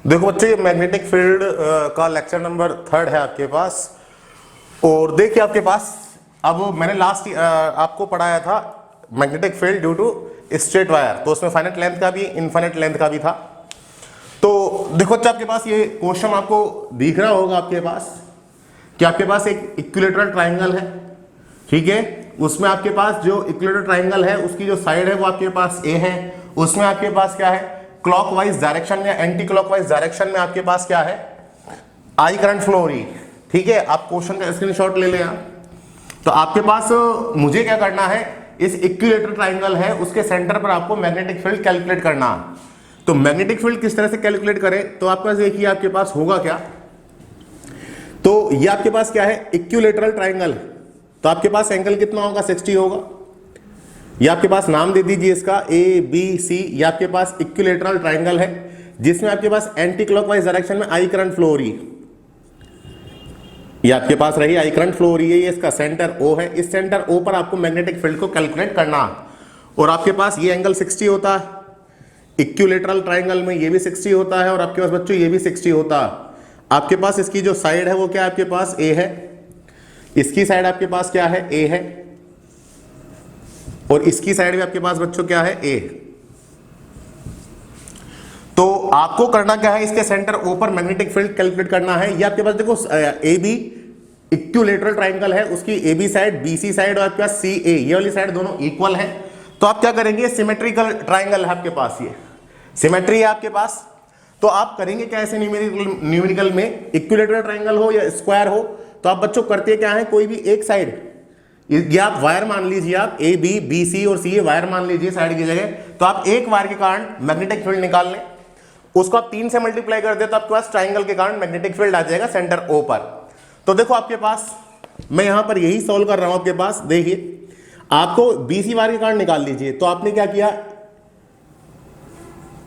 देखो बच्चों, ये मैग्नेटिक फील्ड का लेक्चर नंबर 3 है आपके पास। और देखिए आपके पास, अब मैंने लास्ट आपको पढ़ाया था magnetic field due to straight wire, तो उसमें फाइनाइट लेंथ का भी इनफाइनाइट लेंथ का भी था। तो देखो बच्चा, आपके पास ये क्वेश्चन आपको दिख रहा होगा आपके पास कि आपके पास एक इक्विलेटरल ट्राइंगल है, ठीक है। उसमें आपके पास जो इक्विलेटरल ट्राइंगल है उसकी जो साइड है वो आपके पास ए है। उसमें आपके पास क्या है, क्लॉकवाइज डायरेक्शन में, एंटी क्लॉकवाइज डायरेक्शन में आपके पास क्या है, आई करंट फ्लो हो रही है, ठीक है। आप क्वेश्चन का स्क्रीनशॉट ले लें। तो आपके पास मुझे क्या करना है, इस इक्विलेटरल ट्राइंगल है उसके सेंटर पर आपको मैग्नेटिक फील्ड कैलकुलेट करना है। तो मैग्नेटिक फील्ड किस तरह से कैलकुलेट करें, तो आपके पास देखिए आपके पास होगा क्या, तो ये आपके पास क्या है, इक्विलेटरल ट्राइंगल। तो आपके पास एंगल कितना होगा, 60 होगा। ये आपके पास नाम दे दीजिए इसका ए बी सी। ये आपके पास इक्विलेटरल ट्राइंगल है जिसमें आपके पास एंटी क्लॉकवाइज डायरेक्शन में आई करंट फ्लो हो रही है। ये आपके पास रही आई करंट फ्लो हो रही है, ये इसका सेंटर ओ है। इस सेंटर ओ पर आपको मैग्नेटिक फील्ड को कैलकुलेट करना है। और आपके पास ये एंगल 60 होता है, इक्विलेटरल ट्राइंगल में ये भी 60 होता है, और आपके पास बच्चों ये भी 60 होता है। आपके पास इसकी जो साइड है वो क्या है, आपके पास ए है, इसकी साइड आपके पास क्या है, ए है, और इसकी साइड भी आपके पास बच्चों क्या है, ए। तो आपको करना क्या है, इसके सेंटर ओ पर मैग्नेटिक फील्ड कैलकुलेट करना है। ये आपके पास देखो ए बी इक्विलेटरल ट्राइंगल है, उसकी A B side, B C side और आपके पास सी ए, ये वाली साइड दोनों इक्वल है। तो आप क्या करेंगे, सिमेट्रिकल ट्राइंगल है आपके पास, ये सिमेट्री है आपके पास। तो आप करेंगे क्या, ऐसे न्यूमेरिकल में इक्विलेटरल ट्राइंगल हो या स्क्वायर हो, तो आप बच्चों करते क्या है, कोई भी एक साइड, ये आप वायर मान लीजिए, आप ए बी बी सी और सी ए वायर मान लीजिए साइड की जगह। तो आप एक वायर के कारण मैग्नेटिक फील्ड निकाल लें, उसको आप 3 से मल्टीप्लाई कर दे तो आपके पास ट्राइंगल के कारण मैग्नेटिक फील्ड आ जाएगा सेंटर ओ पर। तो देखो आपके पास, मैं यहां पर यही सॉल्व कर रहा हूं आपके पास। देखिए आपको बीसी वायर के कारण निकाल लीजिए। तो आपने क्या किया,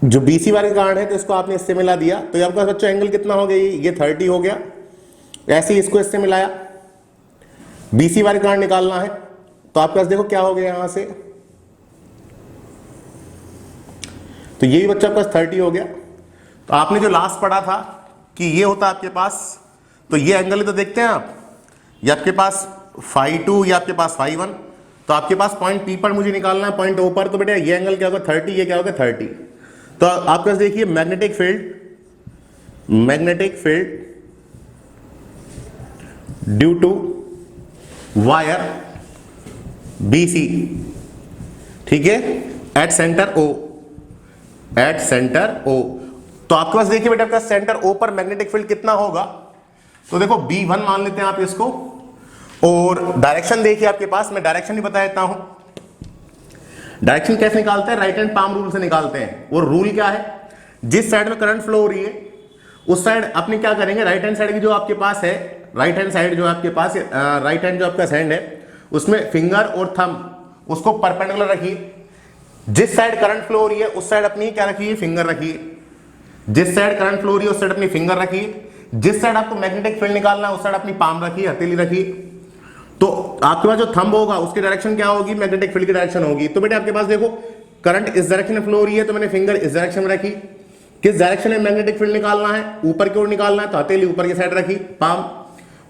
जो बीसी वायर के कारण है तो इसको आपने इससे मिला दिया, तो आपके पास बच्चों एंगल कितना हो गया, ये 30 हो गया। ऐसे ही इसको इससे मिलाया, बीसी वायर के कारण निकालना है। तो आपके पास देखो क्या हो गया यहां से, तो ये भी बच्चा आपके पास 30 हो गया। तो आपने जो लास्ट पढ़ा था कि ये होता है आपके पास, तो ये एंगल तो देखते हैं आप, ये आपके पास φ2, ये आपके पास φ1। तो आपके पास पॉइंट पी पर मुझे निकालना है, पॉइंट ओ पर। तो बेटा ये एंगल क्या होगा, 30, ये क्या होगा 30। तो आपके पास देखिए magnetic field due to wire BC, ठीक है, एट सेंटर O, तो आपके पास देखिए बेटा आपका सेंटर O पर मैग्नेटिक फील्ड कितना होगा। तो देखो B1 मान लेते हैं आप इसको, और डायरेक्शन देखिए आपके पास, मैं डायरेक्शन ही बता देता हूं। डायरेक्शन कैसे निकालते हैं, राइट हैंड पाम रूल से निकालते हैं। और रूल क्या है, जिस साइड में करंट फ्लो हो रही है उस साइड अपने क्या करेंगे, राइट हैंड साइड की जो आपके पास है, राइट हैंड साइड जो आपके पास, राइट हैंड जो आपका हैंड है उसमें फिंगर और थंब उसको परपेंडिकुलर रखिए। जिस साइड करंट फ्लो हो रही है उस साइड अपनी क्या रखिए, फिंगर रखिए। जिस साइड करंट फ्लो हो रही है उस साइड अपनी फिंगर रखिए। जिस साइड आपको मैग्नेटिक फील्ड निकालना है उस साइड अपनी पाम रखिए, हथेली रखिए। तो आपके पास जो थंब होगा उसकी डायरेक्शन क्या होगी, मैग्नेटिक फील्ड की डायरेक्शन होगी। तो बेटे आपके पास देखो करंट इस डायरेक्शन में फ्लो हो रही है, तो मैंने फिंगर इस डायरेक्शन में रखी। किस डायरेक्शन में मैग्नेटिक फील्ड निकालना है, ऊपर की ओर निकालना है, तो हथेली ऊपर की साइड रखी, पाम,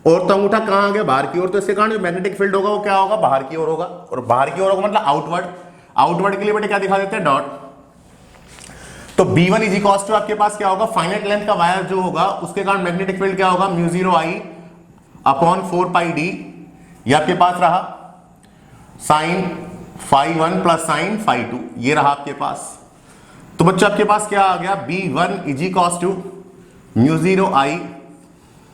और तो अंगूठा कहां आ गया, बाहर की ओर। तो इसके कारण जो मैग्नेटिक फील्ड होगा वो क्या होगा, बाहर की ओर होगा। और बाहर की ओर होगा मतलब आउटवर्ड के लिए बेटे क्या दिखा देते हैं, डॉट। तो B1 इज इक्वल टू आपके पास क्या होगा, फाइनाइट लेंथ का वायर जो होगा उसके कारण मैग्नेटिक फील्ड क्या होगा, μ0I अपॉन 4πd। ये आपके पास रहा साइन φ1 प्लस साइन φ2, ये रहा आपके पास। तो बच्चों आपके पास क्या आ गया, B1 is equal to μ0I।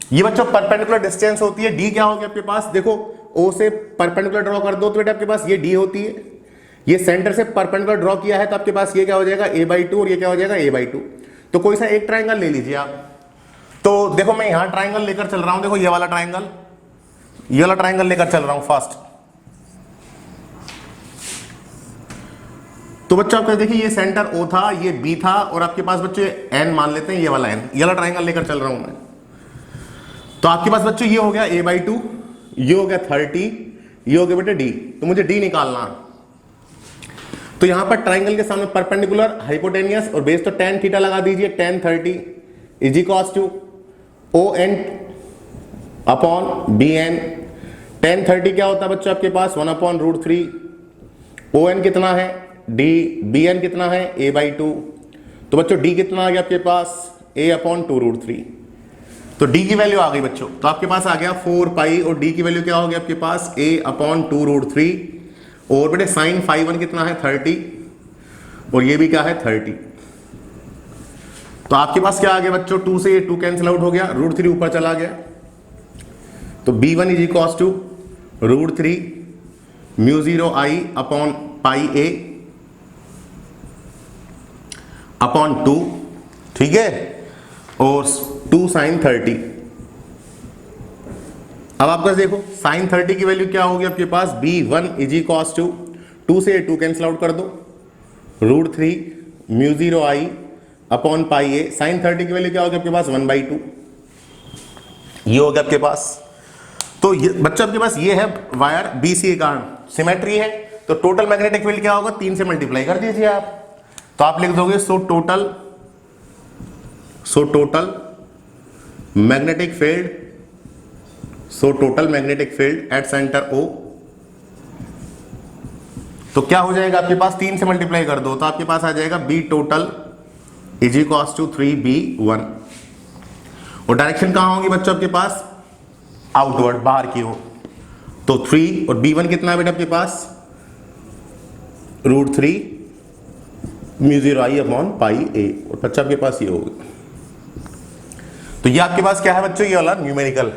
ये बच्चों परपेंडिकुलर डिस्टेंस होती है, डी क्या होगी आपके पास, देखो ओ से परपेंडिकुलर ड्रॉ कर दो तो बेटा आपके पास ये डी होती है। ये सेंटर से परपेंडिकुलर ड्रॉ किया है तो आपके पास ये क्या हो जाएगा, a/2, और ये क्या हो जाएगा, a/2। तो कोई सा एक ट्राइंगल ले लीजिए आप। तो देखो मैं यहां ट्राइंगल लेकर चल रहा हूं, देखो ये वाला ट्राइंगल लेकर चल रहा हूं फर्स्ट। तो बच्चों आपका देखिए ये सेंटर O था, ये B था, और आपके पास बच्चों N मान लेते हैं, ये वाला N, ये वाला ट्राइंगल लेकर चल रहा हूं मैं। तो आपके पास बच्चों ये हो गया a/2, ये हो गया 30, ये हो गया बेटे d। तो मुझे d निकालना। तो यहां पर ट्राइंगल के सामने परपेंडिकुलर, हाइपोटेनियस और बेस, तो tan थीटा लगा दीजिए, tan 30 is equals to O N upon B N. Tan 30 क्या होता है बच्चों आपके पास 1/√3। ओ एन कितना है डी, बी एन कितना है a/2। तो बच्चों डी कितना आ गया आपके पास a/2√3। तो डी की वैल्यू आ गई बच्चों, तो आपके पास आ गया 4 पाई और डी की वैल्यू क्या हो गया आपके पास a/2√3। और बेटे साइन फाई 1 कितना है 30 और ये भी क्या है 30। तो आपके पास क्या आ गया बच्चों 2 से ये 2 कैंसिल आउट हो गया, √3 ऊपर चला गया। तो b1 is equals to √3 μ0i upon pi a upon 2, ठीक है, और 2 साइन 30। अब आपका देखो साइन 30 की वैल्यू क्या होगी आपके पास b1 इज इक्वल्स टू 2 से 2 कैंसिल आउट कर दो, √3 μ0i upon pi a। Sign 30 की वैल्यू क्या होगी आपके पास 1/2, ये हो गया आपके पास। तो ये बच्चों आपके पास ये है वायर BC के कारण सिमेट्री है, तो टोटल मैग्नेटिक फील्ड क्या होगा 3 से मल्टीप्लाई कर दीजिए आप। तो आप लिख दोगे so total magnetic field at centre O। तो क्या हो जाएगा आपके पास 3 से मल्टीप्लाई कर दो तो आपके पास आ जाएगा B total is equals to 3B1। और डायरेक्शन कहां होगी बच्चों आपके पास आउटवर्ड, बाहर की ओर। तो 3 और B1 कितना है बेटा आपके पास √3 μ0i अपॉन पाई a। और बच्चा आपके पास ये होगा। तो ये आपके पास क्या है बच्चों ये वाला न्यूमेरिकल।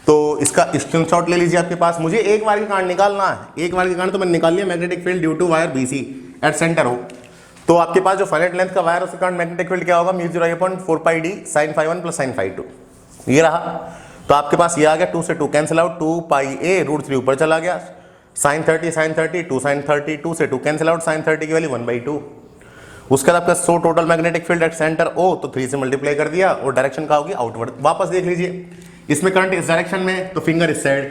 तो इसका स्क्रीनशॉट ले लीजिए आपके पास। मुझे एक बार के कारण निकालना है, एक बार के कारण तो मैंने निकाल लिया magnetic field due to wire BC at centre हो। तो आपके पास जो फाइनाइट लेंथ का वायर उसके कारण मैग्नेटिक फील्ड क्या होगा μ0i upon 4 pi d sine phi 1 plus sine phi 2, ये रहा। तो आपके पास ये आ गया 2 से 2 कैंसिल आउट, 2 पाई a √3 ऊपर चला गया, साइन 30 2 साइन 30 2 से 2 कैंसिल आउट, साइन 30 की वैल्यू 1/2। उसके बाद आपका so total magnetic field at centre O, तो 3 से मल्टीप्लाई कर दिया और डायरेक्शन का होगी आउटवर्ड। वापस देख लीजिए इसमें करंट इस डायरेक्शन में, तो फिंगर इस साइड,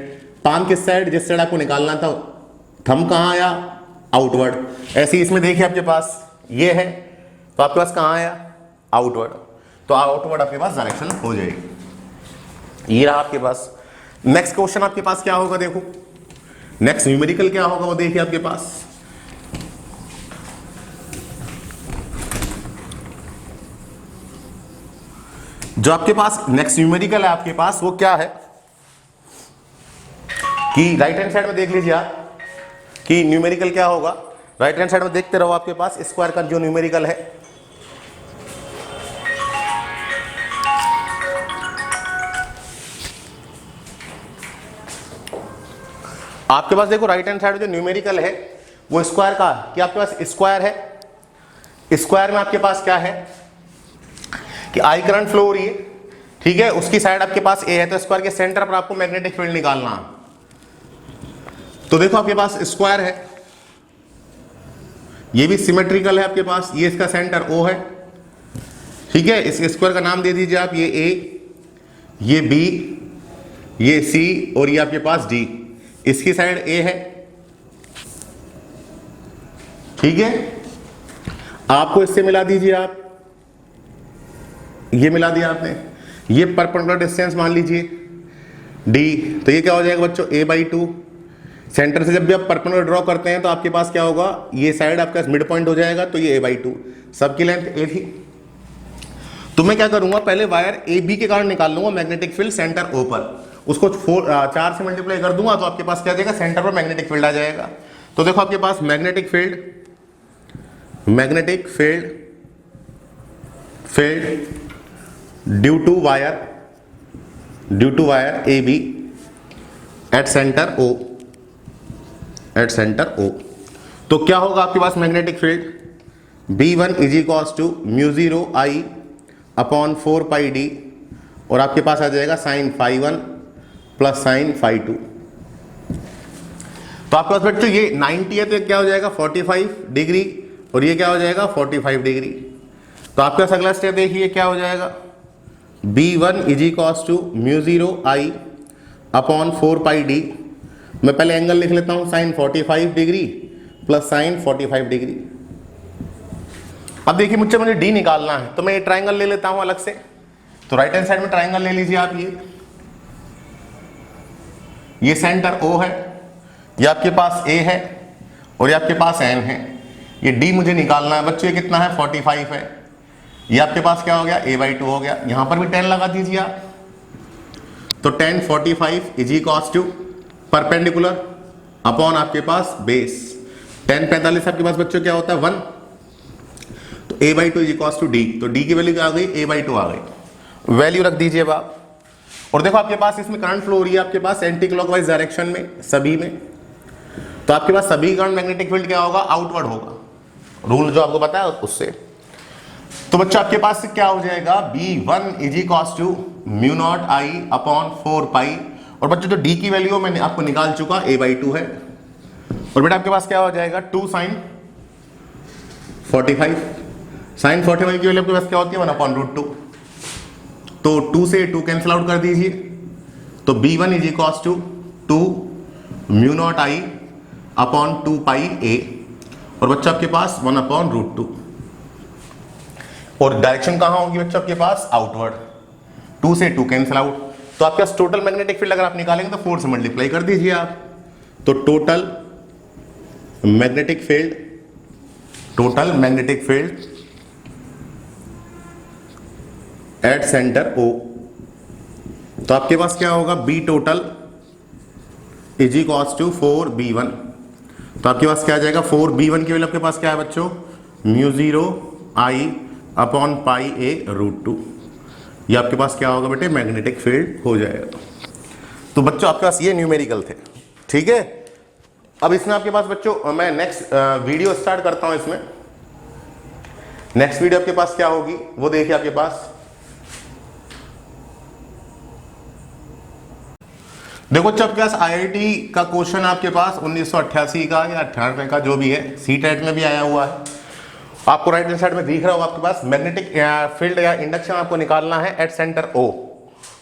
पाम किस साइड, जिस साइड आपको निकालना था, थंब कहाँ आया आउटवर्ड। ऐसे ही इसमें देखिए आपके पास ये है, तो आपके पास कहाँ आया आउटवर्ड। तो आउटवर्ड आपके पास डायरेक्शन हो जाएगी। ये रहा आपके पास। नेक्स्ट क्वेश्चन आपके पास क्या होगा देखो, नेक्स्ट न्यूमेरिकल क्या होगा वो देखिए आपके पास। जो आपके पास नेक्स्ट न्यूमेरिकल है आपके पास वो क्या है कि राइट हैंड साइड में देख लीजिए आप कि न्यूमेरिकल क्या होगा। राइट हैंड साइड में देखते रहो आपके पास स्क्वायर का जो न्यूमेरिकल है। आपके पास देखो राइट हैंड साइड जो न्यूमेरिकल है वो स्क्वायर का, कि आपके पास स्क्वायर है, स्क्वायर में आपके पास क्या है कि आई करंट फ्लो हो रही है, ठीक है, उसकी साइड आपके पास ए है, तो स्क्वायर के सेंटर पर आपको मैग्नेटिक फील्ड निकालना है। तो देखो आपके पास स्क्वायर है, ये भी सिमेट्रिकल है आपके पास, ये इसका सेंटर O है, ठीक है, इस स्क्वायर का नाम दे दीजिए आप, ये A, ये B, ये C और ये आपके पास D। इसकी साइड A है, ठीक है, आपको इससे मिला दीजिए आप, ये मिला दिया आपने, ये परपेंडिकुलर डिस्टेंस मान लीजिए D। तो ये क्या हो जाएगा बच्चों a/2। सेंटर से जब भी आप परपेंडिकुलर ड्रॉ करते हैं तो आपके पास क्या होगा, ये साइड आपका मिड पॉइंट हो जाएगा, तो ये a/2। सबकी लेंथ a थी। तो मैं क्या करूंगा, पहले वायर AB के कारण निकाल लूंगा मैग्नेटिक फील्ड सेंटर O पर, उसको 4 से मल्टीप्लाई कर दूंगा तो आपके पास क्या जाएगा, सेंटर पर मैग्नेटिक फील्ड आ जाएगा। तो देखो आपके पास magnetic field due to wire AB at centre O। तो क्या होगा आपके पास magnetic field B1 is equals to μ0I upon 4 pi d, और आपके पास आ जाएगा sine phi 1 plus sine phi 2। तो आपके पास बच्चों ये 90 है, तो क्या हो जाएगा 45 डिग्री, और ये क्या हो जाएगा 45 डिग्री। तो आपके पास अगला स्टेप देखिए क्या हो जाएगा, B1 is equals to μ0I upon 4 pi d। मैं पहले एंगल लिख लेता हूं, sine 45 degree plus sine 45 degree. अब देखिए मुझे D निकालना है, तो मैं ये ट्राइंगल ले लेता हूं अलग से, तो राइट हैंड साइड में ट्राइंगल ले लीजिए आप। ये सेंटर O है, ये आपके पास A है और ये आपके पास N है। ये D मुझे निकालना है बच्चों, ये कितना है 45 है। ये आपके पास क्या हो गया a/2 हो गया। यहां पर भी 10 लगा दीजिए आप, तो 10 45 is equals to perpendicular upon आपके पास बेस। 10 45 आपके पास बच्चों क्या होता है 1, तो a/2 is equals to d। तो d की वैल्यू क्या आ गई a/2 आ गई, वैल्यू रख दीजिए आप। और देखो आपके पास इसमें करंट फ्लो हो रही है आपके पास एंटी क्लॉकवाइज डायरेक्शन में सभी में, तो आपके पास सभी करंट मैग्नेटिक फील्ड क्या होगा आउटवर्ड होगा, रूल जो आपको पता है उससे। तो बच्चों आपके पास से क्या हो जाएगा B1 is equals to μ0 I upon 4 pi. और बच्चों जो D की वैल्यू मैंने आपको निकाल चुका a/2 है। और बेटा आपके पास क्या हो जाएगा 2 sin 45। sin 45 की वैल्यू आपके पास क्या होती है 1/√2। तो 2 से 2 कैंसिल आउट कर दीजिए, तो B1 is equals to 2 μ0 I upon 2 pi a। और बच्चा आपके पास 1/√2। और डायरेक्शन कहां होगी बच्चों आपके पास आउटवर्ड। 2 से 2 कैंसिल आउट, तो आपके पास टोटल मैग्नेटिक फील्ड अगर आप निकालेंगे तो 4 से मल्टीप्लाई कर दीजिए आप। तो total magnetic field at centre O, तो आपके पास क्या होगा B total is equals to 4B1। तो आपके पास क्या आ जाएगा 4B1 की वैल्यू आपके पास क्या है बच्चों μ0 I अपॉन पाई a/√2। ये आपके पास क्या होगा बेटे मैग्नेटिक फील्ड हो जाएगा। तो बच्चों आपके पास ये न्यूमेरिकल थे, ठीक है। अब इसमें आपके पास बच्चों मैं नेक्स्ट वीडियो स्टार्ट करता हूं। इसमें नेक्स्ट वीडियो आपके पास क्या होगी वो देखिए आपके पास। देखो बच्चों आपके पास IIT का क्वेश्चन आपके पास 1988 का या 98 का जो भी है, CTET में भी आया हुआ है। आपको राइट हैंड साइड में दिख रहा होगा आपके पास मैग्नेटिक फील्ड या इंडक्शन आपको निकालना है एट सेंटर O।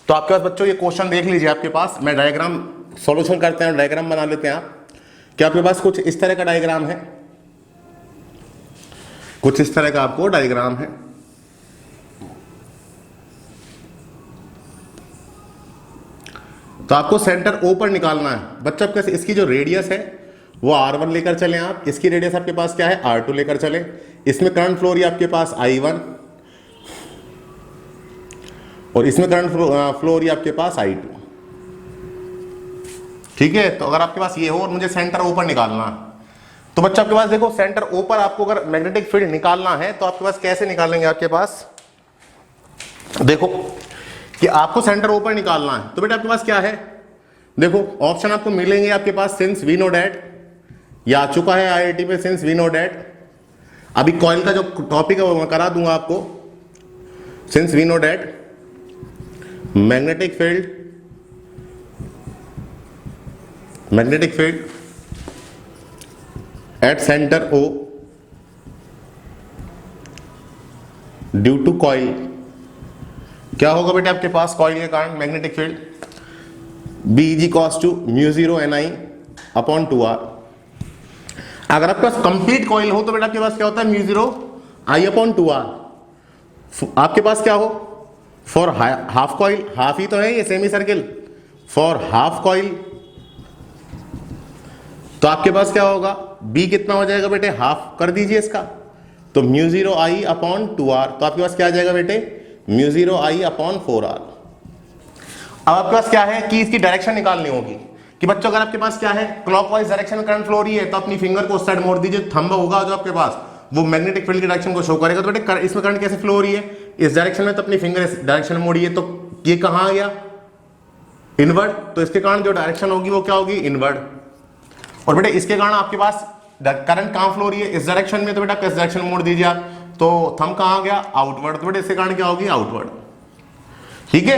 तो आपके पास बच्चों ये क्वेश्चन देख लीजिए आपके पास। मैं डायग्राम सॉल्यूशन करते हैं, डायग्राम बना लेते हैं आप। क्या आपके पास कुछ इस तरह का डायग्राम है, कुछ इस तरह का आपको डायग्राम है। तो आपको सेंटर O पर निकालना है बच्चा। आपके इसकी जो रेडियस है वो R1 लेकर चले आप, इसकी रेडियस आपके पास क्या है R2 लेकर चले। इसमें करंट फ्लो रही है आपके पास I1 और इसमें करंट फ्लो रही है आपके पास I2, ठीक है। तो अगर आपके पास ये हो और मुझे सेंटर O पर निकालना है, तो बच्चा आपके पास देखो सेंटर O पर आपको अगर मैग्नेटिक फील्ड निकालना है तो आपके पास कैसे निकालेंगे। आपके पास देखो कि आपको सेंटर O पर निकालना है, तो बेटा आपके पास क्या है देखो ऑप्शन आपको मिलेंगे आपके पास। सिंस वी नो डैट, ये आ चुका है IIT में सिंस वी नो डैट। अभी कॉइल का जो टॉपिक है वो मैं करा दूंगा आपको। Since we know that magnetic field at centre O due to coil, क्या होगा बेटे आपके पास कॉइल के कारण magnetic field B is equals to μ0 Ni upon 2R। अगर आपके पास कंप्लीट कॉइल हो तो बेटा आपके पास क्या होता है μ0 I अपॉन 2R। आपके पास क्या हो फॉर हाफ कॉइल, हाफ ही तो है ये semi circle, for half coil तो आपके पास क्या होगा B कितना हो जाएगा बेटे हाफ कर दीजिए इसका, तो μ0 I अपॉन 2R। तो आपके पास क्या आ जाएगा बेटे μ0 I अपॉन 4R। अब आपके पास क्या है कि इसकी डायरेक्शन निकालनी होगी कि बच्चों अगर आपके पास क्या है क्लॉकवाइज डायरेक्शन में करंट फ्लो हो रही है तो अपनी फिंगर को उस साइड मोड़ दीजिए। थंब होगा जो आपके पास वो मैग्नेटिक फील्ड की डायरेक्शन को शो करेगा। तो बेटे इसमें करंट कैसे फ्लो हो रही है इस डायरेक्शन में, तो अपनी फिंगर इस डायरेक्शन में मोड़िए। तो ये कहां आ गया इनवर्ड, तो इसके कारण जो डायरेक्शन होगी वो क्या होगी इनवर्ड। और बेटे इसके कारण आपके पास करंट कहां फ्लो हो रही है इस डायरेक्शन में, तो बेटा किस डायरेक्शन में मोड़ दीजिए आप। तो थंब कहां आ गया आउटवर्ड, तो बेटे इसके कारण क्या होगी आउटवर्ड, ठीक है।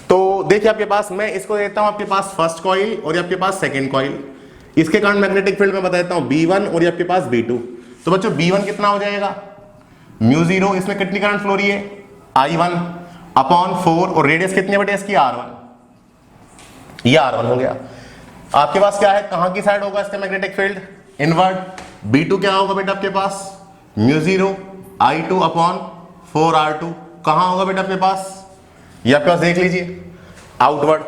तो देखिए आपके पास मैं इसको देता हूं आपके पास फर्स्ट कॉइल और ये आपके पास सेकंड कॉइल। इसके कारण मैग्नेटिक फील्ड में बता देता हूं B1 और ये आपके पास B2। तो बच्चों B1 कितना हो जाएगा μ0, इसमें कितनी करंट फ्लो रही है I1 अपॉन 4 और रेडियस कितनी है बेटे इसकी R1, ये R1 हो गया। आपके पास क्या है कहां की साइड होगा इसका मैग्नेटिक फील्ड इनवर्ड। B2 क्या होगा बेटा आपके पास μ0 I2 अपॉन 4R2, कहां होगा बेटा आपके पास ये आपके पास देख लीजिए आउटवर्ड।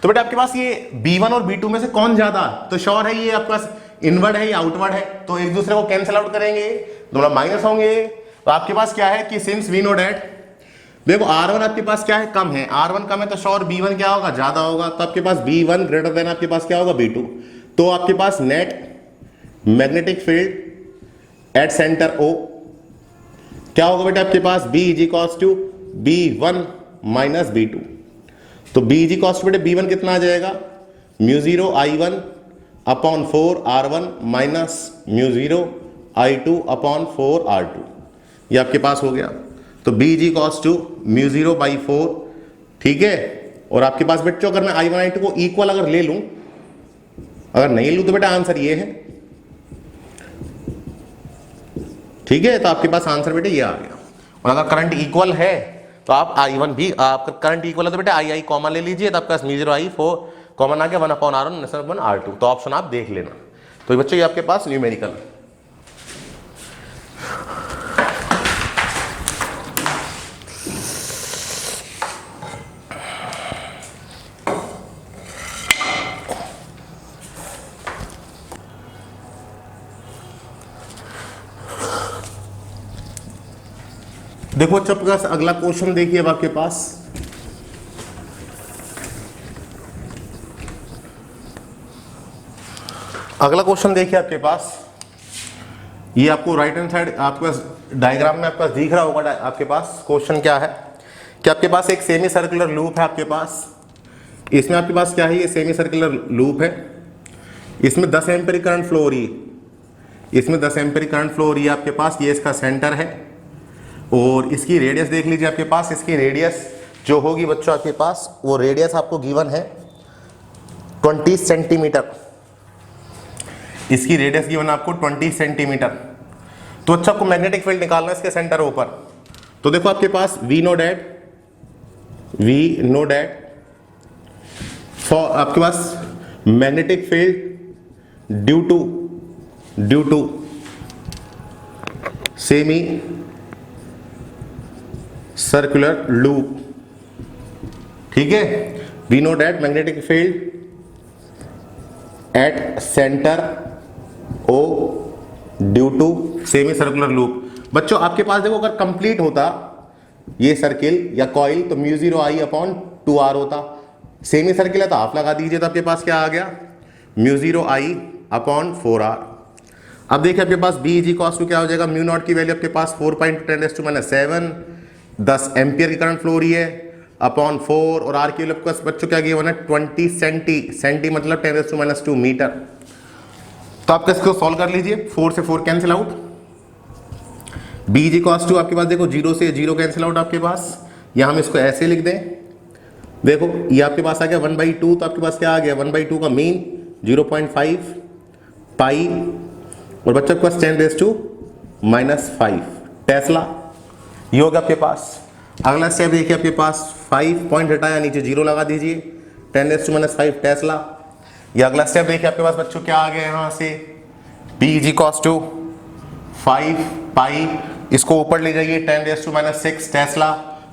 तो बेटा आपके पास ये B1 और B2 में से कौन ज्यादा, तो श्योर है ये आपके पास इनवर्ड है या आउटवर्ड है, तो एक दूसरे को कैंसिल आउट करेंगे, दोनों माइनस होंगे। तो आपके पास क्या है कि सिंस वी नो डैट, देखो R1 आपके पास क्या है, कम है, R1 कम है तो श्योर B1 क्या होगा, ज्यादा होगा। तो आपके पास B1 ग्रेटर देन आपके पास क्या होगा B2। तो आपके पास net magnetic field at centre O क्या होगा बेटा आपके पास B is equals to B1 minus B2। तो B इज इक्वल्स टू बेटे B1 कितना आ जाएगा, μ0 I1 upon 4 R1 minus μ0 I2 upon 4 R2। ये आपके पास हो गया। तो B is equals to μ0 by 4, ठीक है। और आपके पास बच्चों अगर मैं I1 I2 को इक्वल अगर ले लूं, अगर नहीं लूं तो बेटा आंसर ये है, ठीक है। तो आपके पास आंसर बेटे ये आ गया। और अगर करंट इक्वल है तो आप I1 भी, आपका करंट इक्वल है तो बेटा I कॉमन ले लीजिए, तो आपके पास μ0 I4 कॉमन आ गया 1 अपॉन R1 1 R2। तो ऑप्शन आप देख लेना। तो बच्चों ये आपके पास न्यूमेरिकल। देखो बच्चों आपके पास अगला क्वेश्चन देखिए, अब आपके पास अगला क्वेश्चन देखिए आपके पास, ये आपको राइट हैंड साइड आपके पास डायग्राम में आपके पास दिख रहा होगा। आपके पास क्वेश्चन क्या है कि आपके पास एक सेमी सर्कुलर लूप है आपके पास, इसमें आपके पास क्या है, ये सेमी सर्कुलर लूप है, इसमें 10 एम्पीयर करंट फ्लो हो रही है, इसमें 10 एम्पीयर करंट फ्लो हो रही है आपके पास। ये इसका सेंटर है और इसकी रेडियस देख लीजिए आपके पास, इसकी रेडियस जो होगी बच्चों आपके पास, वो रेडियस आपको गिवन है 20 सेंटीमीटर। इसकी रेडियस गिवन आपको 20 सेंटीमीटर। तो अच्छा आपको मैग्नेटिक फील्ड निकालना है इसके सेंटर ऊपर। तो देखो आपके पास वी नो डैट फॉर आपके पास magnetic field due to semi circular loop, ठीक है। We know that magnetic field at centre O due to semi circular loop. बच्चों आपके पास देखो अगर कंप्लीट होता ये सर्किल या कॉइल तो μ0 I अपॉन 2R होता। सेमी सर्किल है तो आप लगा दीजिए, तो आपके पास क्या आ गया, μ0 I अपॉन 4R। अब देखिए आपके पास B इज इक्वल्स टू क्या हो जाएगा, μ0 की वैल्यू आपके पास 4.10⁻⁷ 10 एम्पियर की करंट फ्लो हो रही है अपॉन 4, और R की वैल्यू आपके पास बच्चों क्या गिवन है 20 सेंटी मतलब 10⁻² मीटर। तो आप इसको सॉल्व कर लीजिए, 4 से 4 cancel out, B is equals to आपके पास देखो 0 से 0 कैंसिल आउट आपके पास। यहाँ हम इसको ऐसे लिख दें, देखो ये आपके पास आ गया 1/2, तो आपके पास क्या आ गया 1/2 का मीन 0.5 पाई, और बच्चों के पास 10⁻⁻5 टेस्ला। ये होगा आपके पास। अगला स्टेप देखिए आपके पास 5 पॉइंट हटाया, नीचे 0 लगा दीजिए, 10⁻⁵ टेस्ला। ये अगला स्टेप देखिए आपके पास बच्चों क्या आ गया यहाँ से, B इज इक्वल्स टू 5 पाई, इसको ऊपर ले जाइए 10⁻⁶ टेस्ला।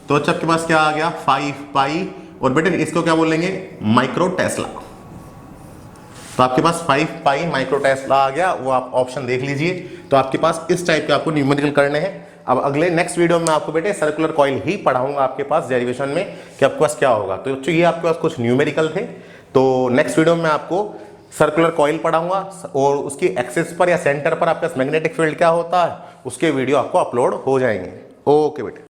तो अच्छा आपके पास क्या आ गया 5 पाई, और बेटे इसको क्या बोलेंगे माइक्रो टेस्ला। तो आपके पास 5 पाई माइक्रो टेस्ला आ गया, वो आप ऑप्शन देख लीजिए। तो आपके पास इस टाइप के आपको न्यूमेरिकल करने हैं। अब अगले नेक्स्ट वीडियो में आपको बेटे सर्कुलर कॉइल ही पढ़ाऊंगा आपके पास डेरिवेशन में कि आपके पास क्या होगा। तो बच्चों ये आपके पास कुछ न्यूमेरिकल थे। तो नेक्स्ट वीडियो में आपको सर्कुलर कॉइल पढ़ाऊंगा और उसकी एक्सिस पर या सेंटर पर आपका मैग्नेटिक फील्ड क्या होता है उसके वीडियो आपको अपलोड हो जाएंगे। ओके बेटे।